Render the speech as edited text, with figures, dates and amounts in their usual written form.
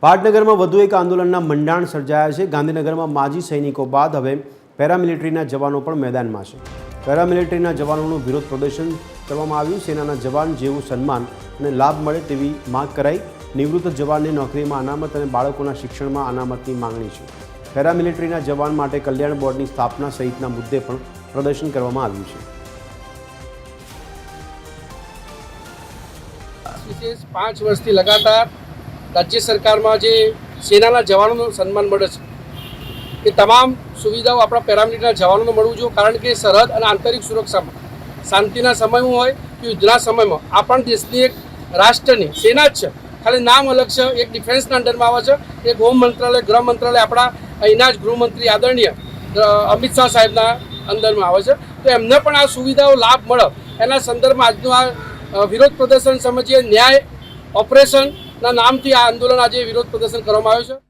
પાટનગરમાં વધુ એક આંદોલનના મંડાણ સર્જાયા છે। ગાંધીનગરમાં માજી સૈનિકો બાદ હવે પેરામિલિટરીના જવાનો પણ મેદાનમાં છે। પેરામિલિટરીના જવાનોનું વિરોધ પ્રદર્શન કરવામાં આવ્યું। સેનાના જવાન જેવું સન્માન અને લાભ મળે તેવી માંગ કરાઈ। નિવૃત્ત જવાનની નોકરીમાં અનામત અને બાળકોના શિક્ષણમાં અનામતની માંગણી છે। પેરામિલિટરીના જવાન માટે કલ્યાણ બોર્ડની સ્થાપના સહિતના મુદ્દે પણ પ્રદર્શન કરવામાં આવ્યું છે। विशेष 5 वर्षથી लगातार राज्य सरकारમાં જે સેનાના જવાનોનું સન્માન મળે છે એ તમામ સુવિધાઓ આપણા પેરામિલિટરીના જવાનોને મળવું જોઈએ, કારણ કે સરહદ અને આંતરિક સુરક્ષામાં શાંતિના સમયમાં હોય કે યુદ્ધના સમયમાં આપણા દેશની એક રાષ્ટ્રની સેના જ છે, ખાલી નામ અલગ છે। એક ડિફેન્સના અંડરમાં આવે છે, એક હોમ મંત્રાલય, ગૃહ મંત્રાલય આપણા અહીંના જ ગૃહમંત્રી આદરણીય અમિત શાહ સાહેબના અંદરમાં આવે છે। તો એમને પણ આ સુવિધાઓ લાભ મળે એના સંદર્ભમાં આજનું આ વિરોધ પ્રદર્શન સમજીએ। ન્યાય ઓપરેશનના નામથી આ આંદોલન આજે વિરોધ પ્રદર્શન કરવામાં આવ્યું છે।